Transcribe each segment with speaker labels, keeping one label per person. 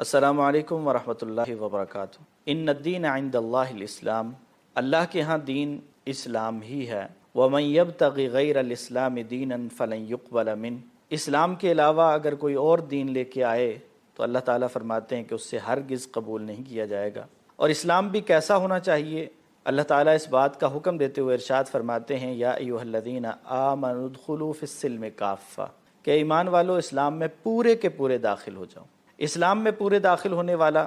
Speaker 1: السلام علیکم ورحمۃ اللہ وبرکاتہ۔ ان الدین عند اللہ الاسلام، اللہ کے ہاں دین اسلام ہی ہے۔ ومن یبتغی غیر الاسلام دینا فلن یقبل منہ، اسلام کے علاوہ اگر کوئی اور دین لے کے آئے تو اللہ تعالیٰ فرماتے ہیں کہ اس سے ہرگز قبول نہیں کیا جائے گا۔ اور اسلام بھی کیسا ہونا چاہیے، اللہ تعالیٰ اس بات کا حکم دیتے ہوئے ارشاد فرماتے ہیں یا ایھا الذین آمنوا ادخلوا فی السلم کافہ، کہ ایمان والو اسلام میں پورے کے پورے داخل ہو جاؤ۔ اسلام میں پورے داخل ہونے والا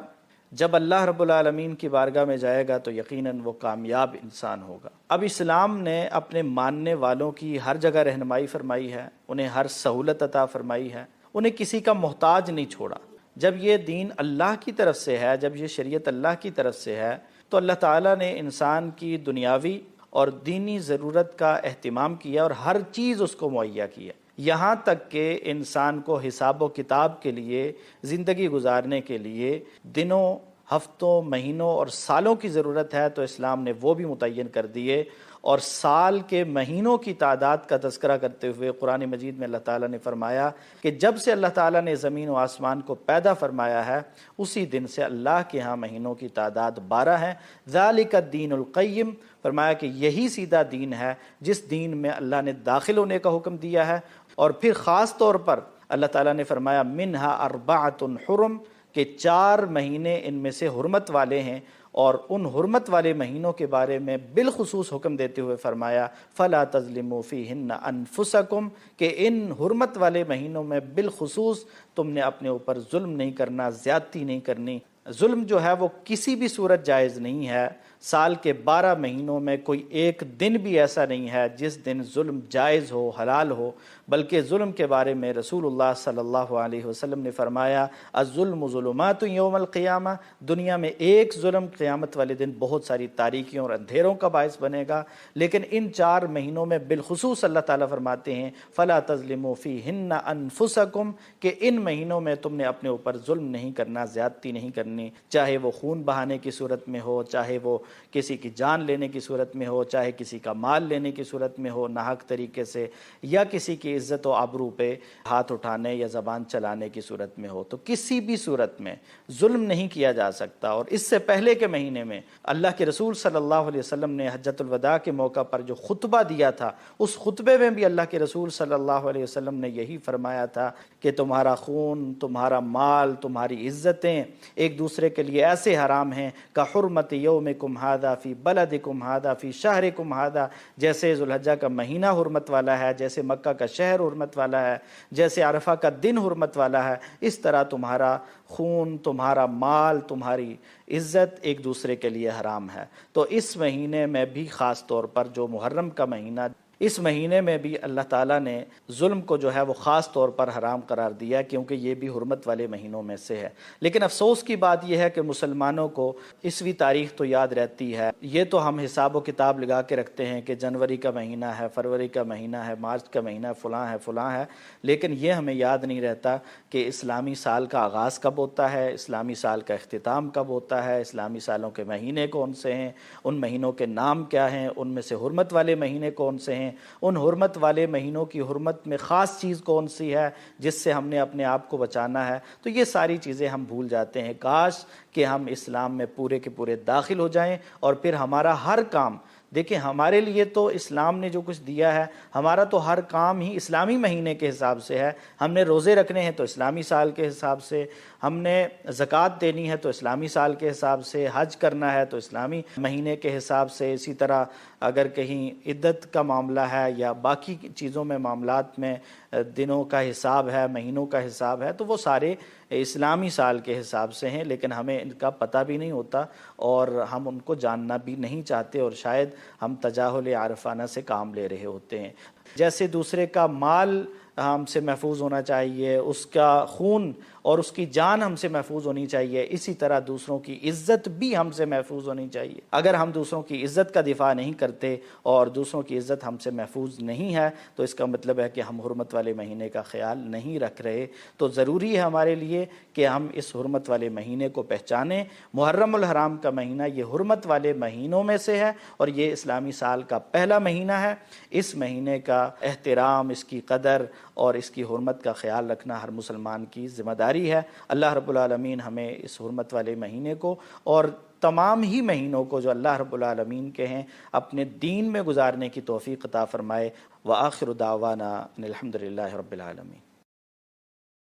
Speaker 1: جب اللہ رب العالمین کی بارگاہ میں جائے گا تو یقیناً وہ کامیاب انسان ہوگا۔ اب اسلام نے اپنے ماننے والوں کی ہر جگہ رہنمائی فرمائی ہے، انہیں ہر سہولت عطا فرمائی ہے، انہیں کسی کا محتاج نہیں چھوڑا۔ جب یہ دین اللہ کی طرف سے ہے، جب یہ شریعت اللہ کی طرف سے ہے، تو اللہ تعالیٰ نے انسان کی دنیاوی اور دینی ضرورت کا اہتمام کیا اور ہر چیز اس کو مہیا کیا، یہاں تک کہ انسان کو حساب و کتاب کے لیے، زندگی گزارنے کے لیے دنوں، ہفتوں، مہینوں اور سالوں کی ضرورت ہے تو اسلام نے وہ بھی متعین کر دیے۔ اور سال کے مہینوں کی تعداد کا تذکرہ کرتے ہوئے قرآن مجید میں اللہ تعالیٰ نے فرمایا کہ جب سے اللہ تعالیٰ نے زمین و آسمان کو پیدا فرمایا ہے اسی دن سے اللہ کے ہاں مہینوں کی تعداد 12 ہے۔ ذالک الدین القیم، فرمایا کہ یہی سیدھا دین ہے جس دین میں اللہ نے داخل ہونے کا حکم دیا ہے۔ اور پھر خاص طور پر اللہ تعالیٰ نے فرمایا منہا اربعۃ حرم، کہ 4 مہینے ان میں سے حرمت والے ہیں، اور ان حرمت والے مہینوں کے بارے میں بالخصوص حکم دیتے ہوئے فرمایا فلا تظلموا فیہن انفسکم، کہ ان حرمت والے مہینوں میں بالخصوص تم نے اپنے اوپر ظلم نہیں کرنا، زیادتی نہیں کرنی۔ ظلم جو ہے وہ کسی بھی صورت جائز نہیں ہے۔ سال کے 12 مہینوں میں کوئی ایک دن بھی ایسا نہیں ہے جس دن ظلم جائز ہو، حلال ہو، بلکہ ظلم کے بارے میں رسول اللہ صلی اللہ علیہ وسلم نے فرمایا الظلم ظلمات یوم القیامہ، دنیا میں ایک ظلم قیامت والے دن بہت ساری تاریکیوں اور اندھیروں کا باعث بنے گا، لیکن ان 4 مہینوں میں بالخصوص اللہ تعالیٰ فرماتے ہیں فلا تظلموا فیہن انفسکم، کہ ان مہینوں میں تم نے اپنے اوپر ظلم نہیں کرنا، زیادتی نہیں کرنی، چاہے وہ خون بہانے کی صورت میں ہو، چاہے وہ کسی کی جان لینے کی صورت میں ہو، چاہے کسی کا مال لینے کی صورت میں ہو ناحق طریقے سے، یا کسی کی عزت و آبرو پہ ہاتھ اٹھانے یا زبان چلانے کی صورت میں ہو، تو کسی بھی صورت میں ظلم نہیں کیا جا سکتا۔ اور اس سے پہلے کے مہینے میں اللہ کے رسول صلی اللہ علیہ وسلم نے حجۃ الوداع کے موقع پر جو خطبہ دیا تھا، اس خطبے میں بھی اللہ کے رسول صلی اللہ علیہ وسلم نے یہی فرمایا تھا کہ تمہارا خون، تمہارا مال، تمہاری عزتیں ایک دوسرے کے لیے ایسے حرام ہیں کحرمت یومکم ھذا فی بلدکم ھذا فی شہرکم ھذا، جیسے ذوالحجہ کا مہینہ حرمت والا ہے، جیسے مکہ کا شہر حرمت والا ہے، جیسے عرفہ کا دن حرمت والا ہے، اس طرح تمہارا خون، تمہارا مال، تمہاری عزت ایک دوسرے کے لیے حرام ہے۔ تو اس مہینے میں بھی خاص طور پر جو محرم کا مہینہ، اس مہینے میں بھی اللہ تعالیٰ نے ظلم کو جو ہے وہ خاص طور پر حرام قرار دیا، کیونکہ یہ بھی حرمت والے مہینوں میں سے ہے۔ لیکن افسوس کی بات یہ ہے کہ مسلمانوں کو عیسوی تاریخ تو یاد رہتی ہے، یہ تو ہم حساب و کتاب لگا کے رکھتے ہیں کہ جنوری کا مہینہ ہے، فروری کا مہینہ ہے، مارچ کا مہینہ ہے، فلاں ہے، لیکن یہ ہمیں یاد نہیں رہتا کہ اسلامی سال کا آغاز کب ہوتا ہے، اسلامی سال کا اختتام کب ہوتا ہے، اسلامی سالوں کے مہینے کون سے ہیں، ان مہینوں کے نام کیا ہیں، ان میں سے حرمت والے مہینے کون سے ہیں، ان حرمت والے مہینوں کی حرمت میں خاص چیز کون سی ہے جس سے ہم نے اپنے آپ کو بچانا ہے۔ تو یہ ساری چیزیں ہم بھول جاتے ہیں۔ کاش کہ ہم اسلام میں پورے کے پورے داخل ہو جائیں اور پھر ہمارا ہر کام، دیکھیں ہمارے لیے تو اسلام نے جو کچھ دیا ہے، ہمارا تو ہر کام ہی اسلامی مہینے کے حساب سے ہے۔ ہم نے روزے رکھنے ہیں تو اسلامی سال کے حساب سے، ہم نے زکوٰۃ دینی ہے تو اسلامی سال کے حساب سے، حج کرنا ہے تو اسلامی مہینے کے حساب سے، اسی طرح اگر کہیں عدت کا معاملہ ہے یا باقی چیزوں میں معاملات میں دنوں کا حساب ہے، مہینوں کا حساب ہے، تو وہ سارے اسلامی سال کے حساب سے ہیں، لیکن ہمیں ان کا پتہ بھی نہیں ہوتا اور ہم ان کو جاننا بھی نہیں چاہتے، اور شاید ہم تجاہل عارفانہ سے کام لے رہے ہوتے ہیں۔ جیسے دوسرے کا مال ہم سے محفوظ ہونا چاہیے، اس کا خون اور اس کی جان ہم سے محفوظ ہونی چاہیے، اسی طرح دوسروں کی عزت بھی ہم سے محفوظ ہونی چاہیے۔ اگر ہم دوسروں کی عزت کا دفاع نہیں کرتے اور دوسروں کی عزت ہم سے محفوظ نہیں ہے تو اس کا مطلب ہے کہ ہم حرمت والے مہینے کا خیال نہیں رکھ رہے۔ تو ضروری ہے ہمارے لیے کہ ہم اس حرمت والے مہینے کو پہچانیں۔ محرم الحرام کا مہینہ یہ حرمت والے مہینوں میں سے ہے اور یہ اسلامی سال کا پہلا مہینہ ہے۔ اس مہینے کا احترام، اس کی قدر اور اس کی حرمت کا خیال رکھنا ہر مسلمان کی ذمہ داری ہے۔ اللہ رب العالمین ہمیں اس حرمت والے مہینے کو اور تمام ہی مہینوں کو جو اللہ رب العالمین کے ہیں اپنے دین میں گزارنے کی توفیق عطا فرمائے۔ وآخر دعوانا ان الحمد للہ رب العالمین۔